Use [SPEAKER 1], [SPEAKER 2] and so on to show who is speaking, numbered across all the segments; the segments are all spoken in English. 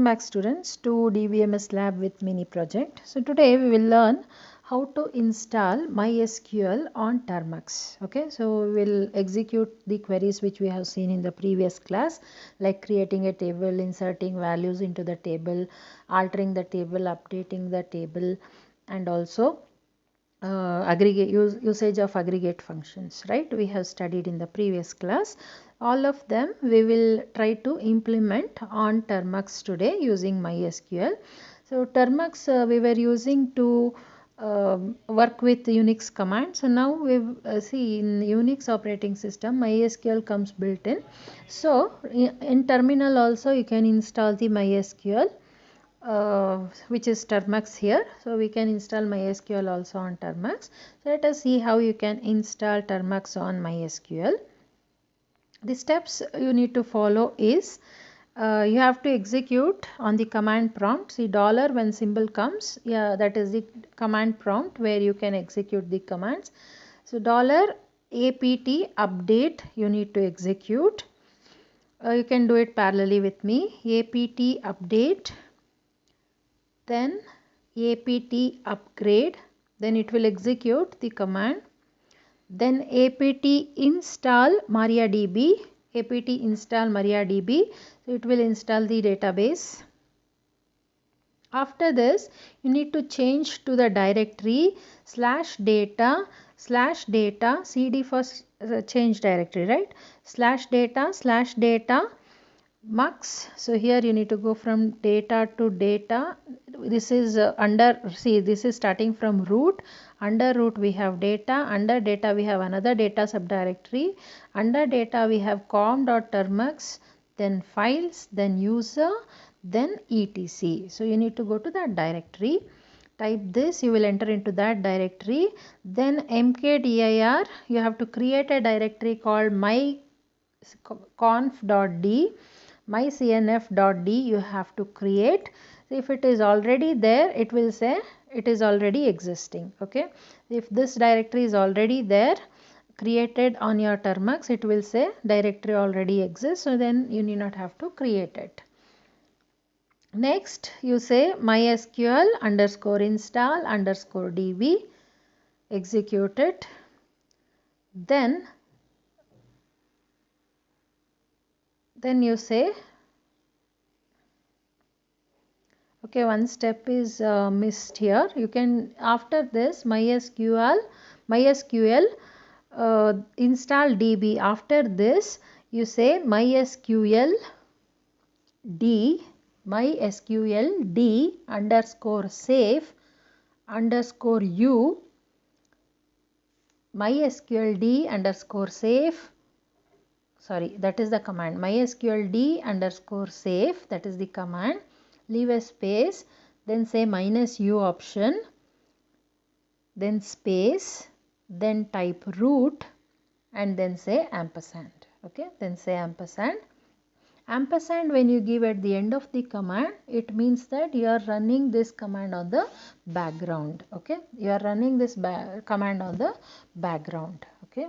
[SPEAKER 1] back students to DBMS lab with mini project. So today we will learn how to install MySQL on Termux. Okay, so we will execute the queries which we have seen in the previous class, like creating a table, inserting values into the table, altering the table, updating the table, and also usage of aggregate functions, right? We have studied in the previous class. All of them we will try to implement on Termux today using MySQL. So Termux we were using to work with Unix commands. So now we see in Unix operating system MySQL comes built in. So in terminal also you can install the MySQL. Which is Termux here. So we can install MySQL also on Termux. So let us see how you can install Termux on MySQL. The steps you need to follow is you have to execute on the command prompt. See dollar when symbol comes, yeah, that is the command prompt where you can execute the commands. So dollar apt update you need to execute. You can do it parallelly with me. Apt update, then apt upgrade, then it will execute the command, then apt install MariaDB, apt install MariaDB, so it will install the database. After this you need to change to the directory /data cd for change directory, right? /data mux. So here you need to go from data to data. This is under, see, this is starting from root. Under root we have data, under data we have another data subdirectory, under data we have com.termux, then files, then user, then etc. So you need to go to that directory, type this, you will enter into that directory, then mkdir, you have to create a directory called myconf.d, mycnf.d you have to create. If it is already there, it will say it is already existing. Okay, if this directory is already there created on your Termux, it will say directory already exists, so then you need not have to create it. Next you say mysql underscore install underscore db, execute it, then you say, okay, one step is missed here. You can, after this mysql install db, after this you say mysql d underscore save underscore u, mysql d underscore save, sorry, that is the command, mysql d underscore save, that is the command, leave a space, then say -u option, then space, then type root, and then say ampersand. Okay, then say ampersand. Ampersand when you give at the end of the command, it means that you are running this command on the background. Okay, you are running this command on the background. Okay,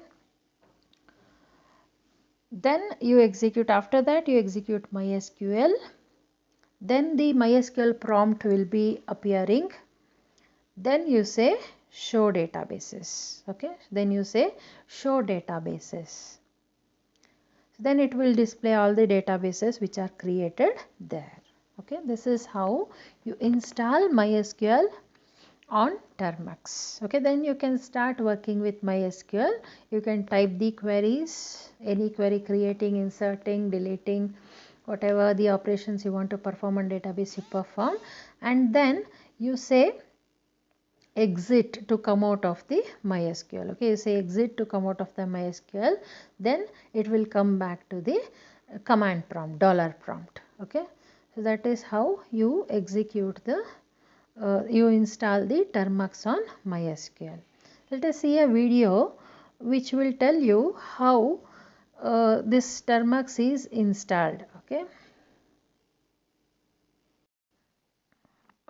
[SPEAKER 1] then you execute, after that you execute MySQL, then the MySQL prompt will be appearing, then you say show databases. Okay, then you say show databases, then it will display all the databases which are created there. Okay, this is how you install MySQL on Termux. Okay, then you can start working with MySQL. You can type the queries, any query, creating, inserting, deleting, whatever the operations you want to perform on database you perform, and then you say exit to come out of the MySQL. Okay, you say exit to come out of the MySQL, then it will come back to the command prompt, dollar prompt. Okay, so that is how you execute the you install the Termux on MySQL. Let us see a video which will tell you how this Termux is installed. Okay.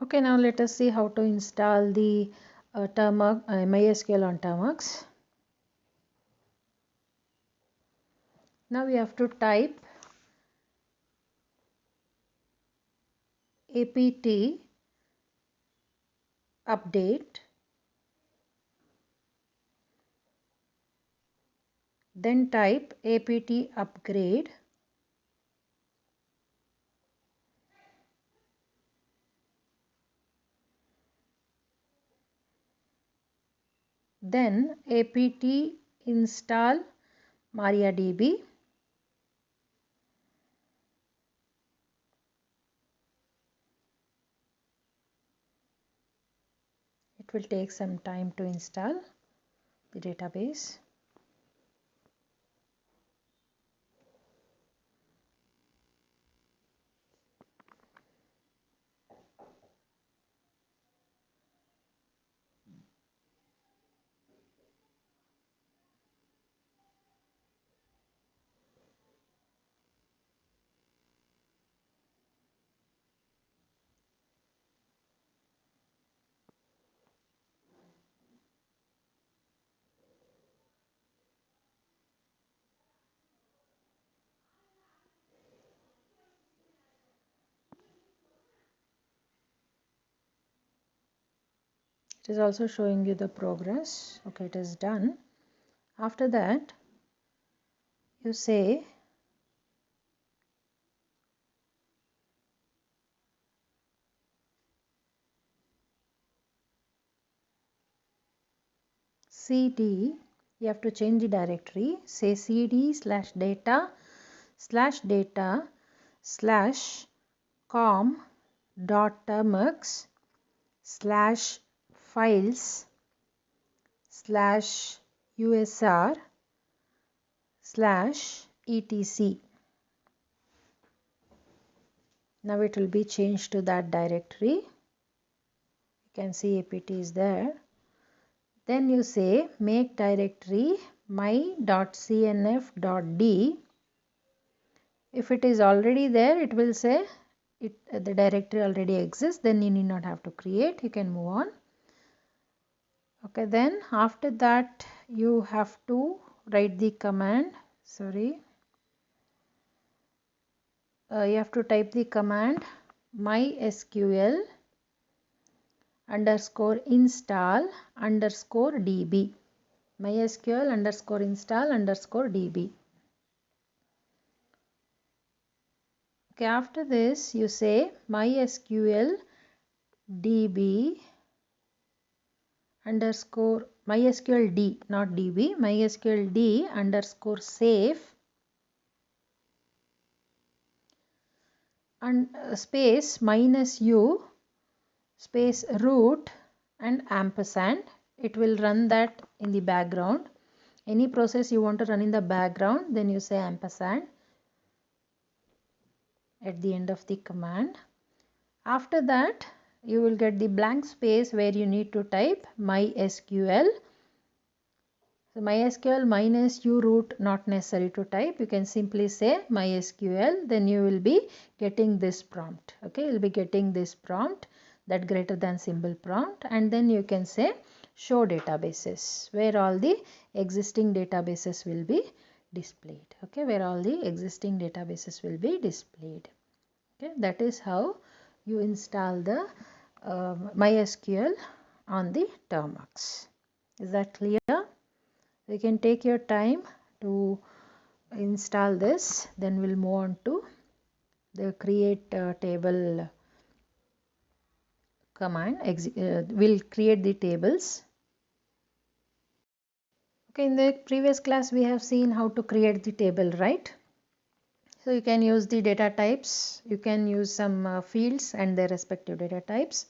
[SPEAKER 1] Okay, now let us see how to install the MySQL on Termux. Now we have to type apt update, then type apt upgrade, then apt install MariaDB, it will take some time to install the database. It is also showing you the progress. Okay, it is done. After that, you say cd, you have to change the directory, say cd slash data slash com dot termux slash files slash usr slash etc. Now it will be changed to that directory. You can see apt is there. Then you say make directory my.cnf.d. If it is already there, it will say the directory already exists, then you need not have to create, you can move on. Okay, then after that you have to write the command, you have to type the command mysql underscore install underscore db, mysql underscore install underscore db. Okay, after this you say mysql db underscore mysql d, not db, mysql d underscore safe and space minus u space root and ampersand. It will run that in the background. Any process you want to run in the background, then you say ampersand at the end of the command. After that you will get the blank space where you need to type mysql. So mysql minus u root not necessary to type, you can simply say mysql, then you will be getting this prompt. Okay, you will be getting this prompt, that greater than symbol prompt, and then you can say show databases, where all the existing databases will be displayed. Okay, where all the existing databases will be displayed. Okay, that is how you install the MySQL on the Termux. Is that clear? You can take your time to install this, then we'll move on to the create table command. We'll create the tables. Okay, in the previous class we have seen how to create the table, right? So you can use the data types, you can use some fields and their respective data types.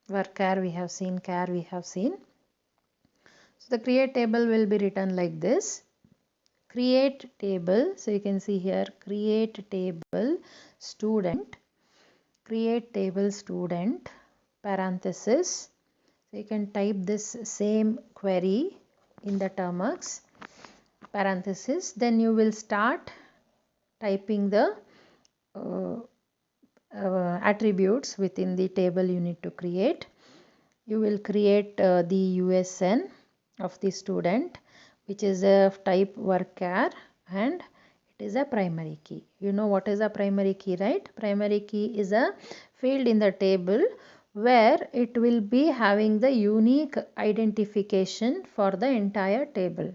[SPEAKER 1] Varchar we have seen, char we have seen. So the create table will be written like this. Create table, so you can see here create table student, create table student parenthesis. So you can type this same query in the Termux parenthesis, then you will start typing the attributes within the table you need to create. You will create the USN of the student, which is of type varchar, and It is a primary key. You know what is a primary key, right? Primary key is a field in the table where it will be having the unique identification for the entire table.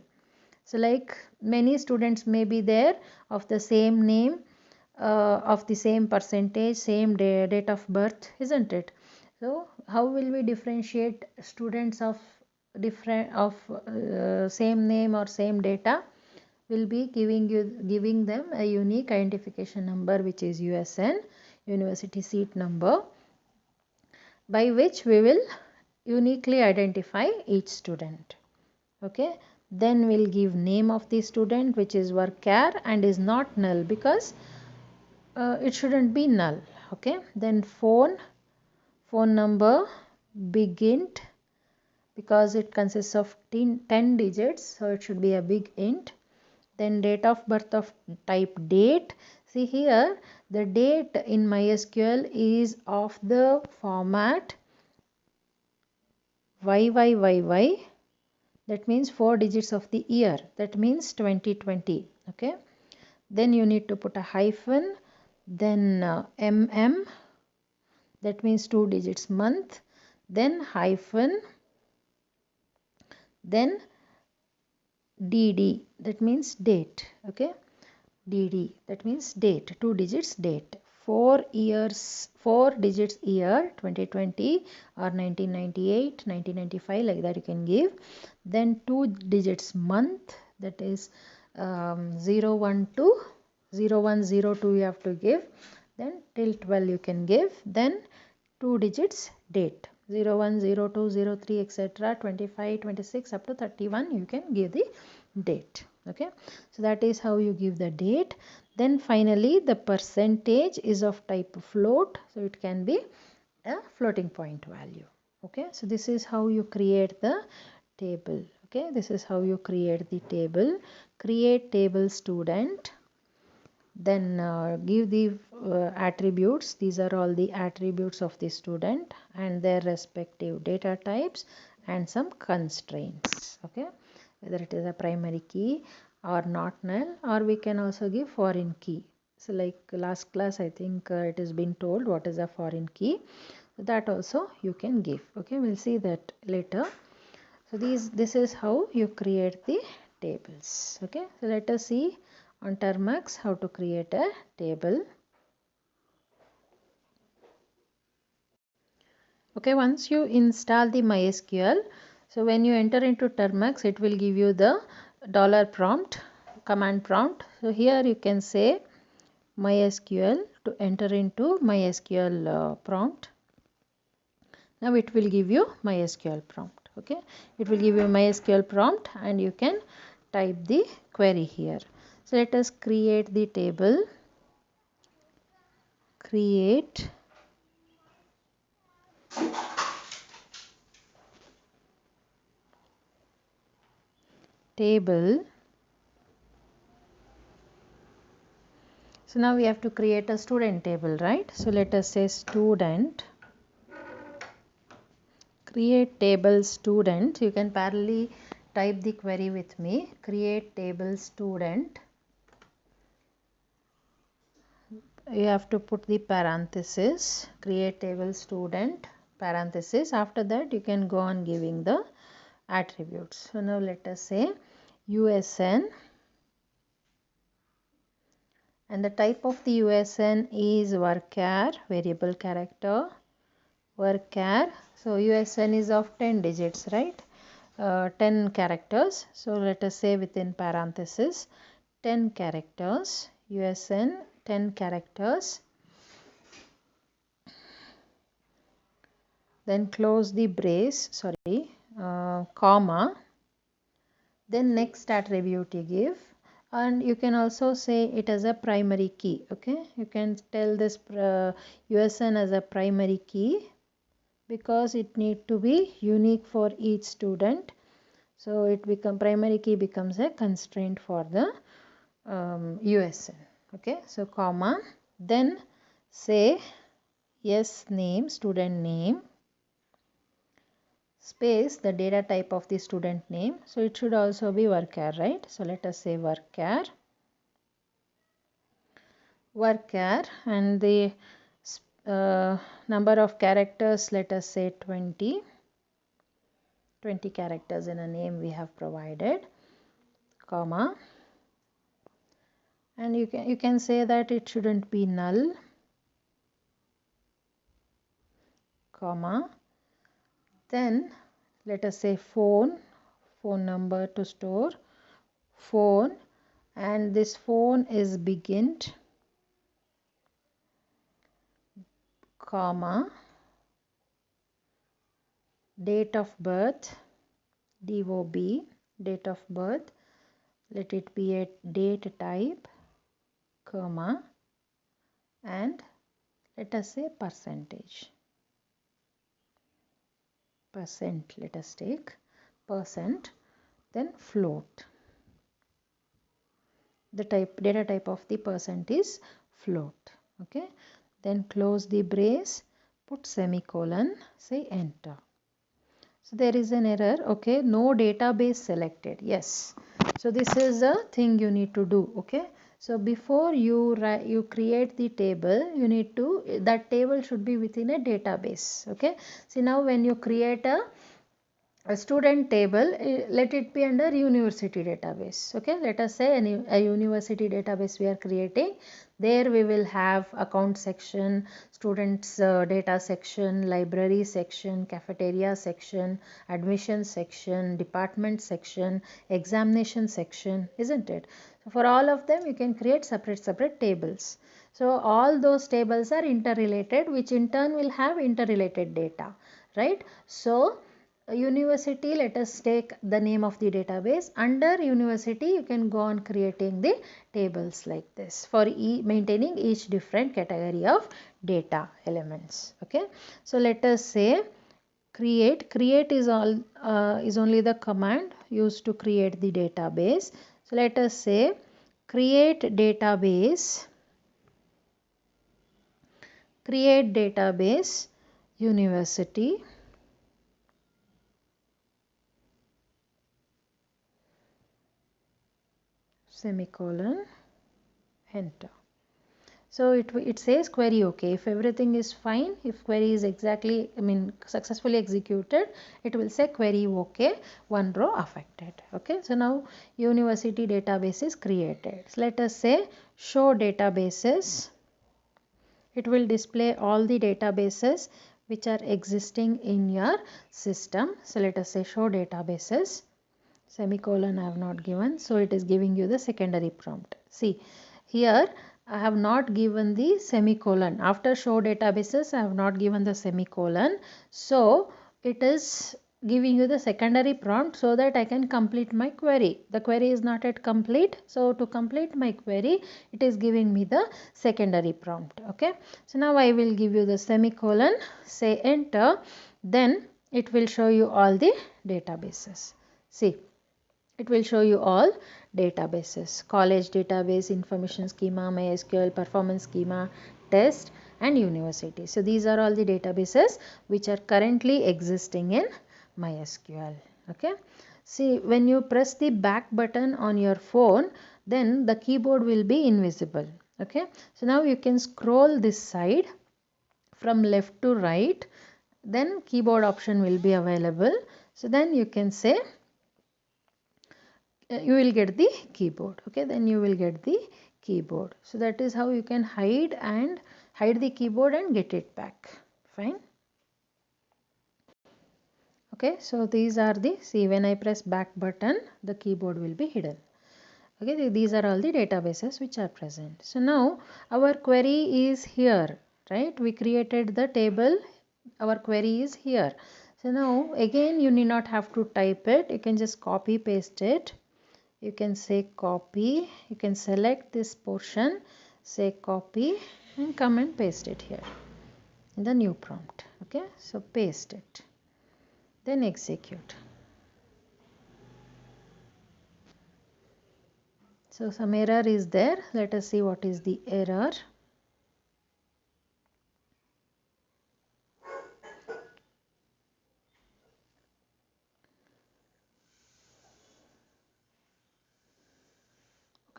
[SPEAKER 1] So like many students may be there of the same name, of the same percentage, same date of birth, isn't it? So how will we differentiate students of same name or same data? Will be giving them a unique identification number, which is USN, university seat number, by which we will uniquely identify each student. Okay, then we'll give name of the student, which is varchar and is not null because it shouldn't be null. Okay, then phone number, big int, because it consists of 10 digits, so it should be a big int. Then date of birth of type date. See here, the date in MySQL is of the format YYYY. That means 4 digits of the year. That means 2020. Okay. Then you need to put a hyphen. Then MM. That means 2 digits month. Then hyphen. Then DD. That means date. Okay. DD. That means date. 2 digits date. 4 digits year, 2020 or 1998, 1995, like that you can give. Then 2 digits month, that is 012, 0102 you have to give. Then till 12 you can give. Then 2 digits date, 01, 02, 03, etc. 25, 26 up to 31 you can give the date. Okay, so that is how you give the date. Then finally the percentage is of type float, so it can be a floating point value. Okay, so this is how you create the table. Okay, this is how you create the table. Create table student, then give the attributes. These are all the attributes of the student and their respective data types and some constraints. Okay, whether it is a primary key or not null, or we can also give foreign key. So like last class I think it has been told what is a foreign key. So that also you can give. Okay, we'll see that later. So this is how you create the tables. Okay, so let us see on Termux how to create a table. Okay, once you install the MySQL, so when you enter into Termux, it will give you the $prompt, command prompt. So here you can say MySQL to enter into MySQL prompt. Now it will give you MySQL prompt. Okay, it will give you MySQL prompt and you can type the query here. So let us create the table. Create table. So now we have to create a student table, right? So let us say student. Create table student. You can parallelly type the query with me. Create table student. You have to put the parenthesis. Create table student parenthesis. After that you can go on giving the attributes. So now let us say USN, and the type of the USN is varchar, variable character, varchar. So USN is of 10 digits, right? 10 characters. So let us say within parenthesis 10 characters, USN 10 characters. Then close the brace, comma. Then next attribute you give, and you can also say it as a primary key. Okay, you can tell this USN as a primary key because it need to be unique for each student. So it primary key becomes a constraint for the USN. Okay, so comma, then say yes name, student name, space the data type of the student name. So it should also be varchar, right? So let us say varchar. varchar, and the number of characters, let us say 20 characters in a name we have provided, comma, and you can say that it shouldn't be null, comma, then let us say phone number to store, phone, and this phone is begint, comma, date of birth, DOB, date of birth, let it be a date type, comma, and let us say percentage, percent, let us take percent, then float. The data type of the percent is float. Okay, then close the brace, put semicolon, say enter. So there is an error. Okay, no database selected. Yes, so this is a thing you need to do. Okay, so before you create the table, you need to, that table should be within a database. Okay, see, now when you create a student table, let it be under university database. Okay, let us say a university database we are creating. There we will have account section, students data section, library section, cafeteria section, admission section, department section, examination section, isn't it? So for all of them you can create separate tables. So all those tables are interrelated, which in turn will have interrelated data, right? So university, let us take the name of the database. Under university you can go on creating the tables like this for maintaining each different category of data elements. Okay, so let us say create is only the command used to create the database. So let us say create database university, semicolon, enter. So it says query okay. If everything is fine, if query is successfully executed, it will say query okay, one row affected. Okay, so now university database is created. So let us say show databases. It will display all the databases which are existing in your system. So let us say show databases, semicolon I have not given, so it is giving you the secondary prompt. See, here I have not given the semicolon. After show databases I have not given the semicolon, so it is giving you the secondary prompt so that I can complete my query. The query is not yet complete, so to complete my query it is giving me the secondary prompt. Okay, so now I will give you the semicolon, say enter, then it will show you all the databases. See, it will show you all databases: college database, information schema, MySQL, performance schema, test, and university. So these are all the databases which are currently existing in MySQL. Okay, see, when you press the back button on your phone, then the keyboard will be invisible. Okay, so now you can scroll this side from left to right, then keyboard option will be available. So then you can say you will get the keyboard. Okay, then you will get the keyboard. So that is how you can hide the keyboard and get it back. Fine. Okay, so these are the, see, when I press back button the keyboard will be hidden. Okay, these are all the databases which are present. So now our query is here, right? We created the table, our query is here. So now again you need not have to type it, you can just copy paste it. You can say copy, you can select this portion, say copy, and come and paste it here in the new prompt. Okay, so paste it, then execute. So some error is there. Let us see what is the error.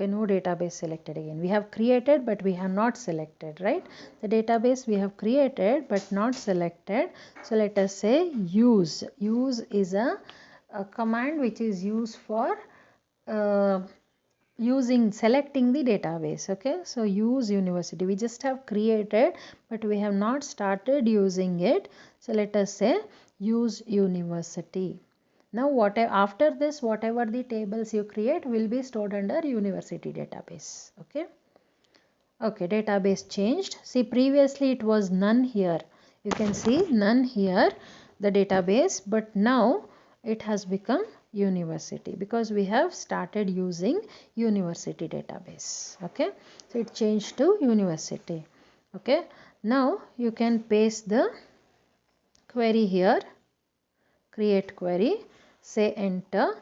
[SPEAKER 1] Okay, no database selected again. We have created but we have not selected, right? The database we have created but not selected. So let us say use. Use is a command which is used for selecting the database. Okay, so use university. We just have created but we have not started using it. So let us say use university. Now after this, whatever the tables you create will be stored under university database. Okay. Okay, database changed. See, previously it was none here. You can see none here, the database, but now it has become university because we have started using university database. Okay, so it changed to university. Okay, now you can paste the query here, create query, say enter.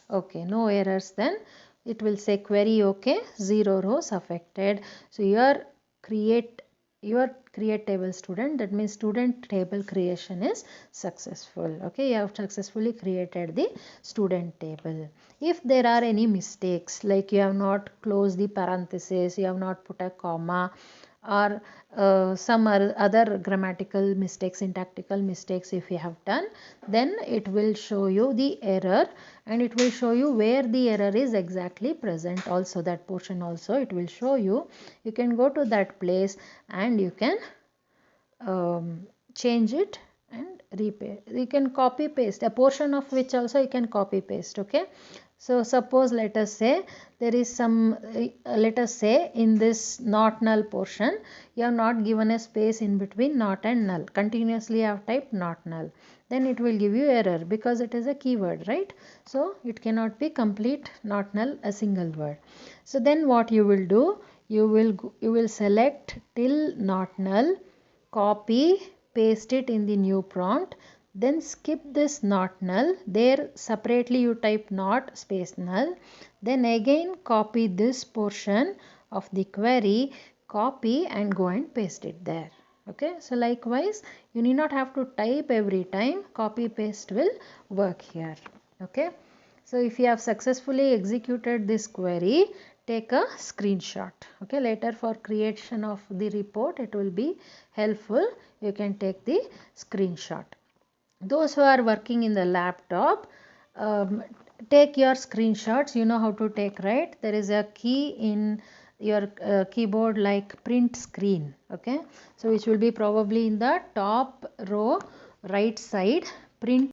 [SPEAKER 1] Okay, no errors, then it will say query okay, 0 rows affected. So create table student, that means student table creation is successful. Okay, you have successfully created the student table. If there are any mistakes, like you have not closed the parenthesis, you have not put a comma, or some other grammatical mistakes, syntactical mistakes if you have done, then it will show you the error and it will show you where the error is exactly present. Also that portion also it will show you. You can go to that place and you can change it and you can copy paste a portion of which also you can copy paste. Okay, so suppose let us say there is some let us say in this not null portion you have not given a space in between not and null, continuously you have typed not null, then it will give you error because it is a keyword, right? So it cannot be complete not null, a single word. So then what you will do, you will select till not null, copy, paste it in the new prompt, then skip this not null, there separately you type not space null, then again copy this portion of the query, copy and go and paste it there. Okay, so likewise you need not have to type every time, copy paste will work here. Okay, so if you have successfully executed this query, take a screenshot. Okay, later for creation of the report it will be helpful, you can take the screenshot. Those who are working in the laptop, take your screenshots. You know how to take, right? There is a key in your keyboard like print screen. Okay, so which will be probably in the top row right side, print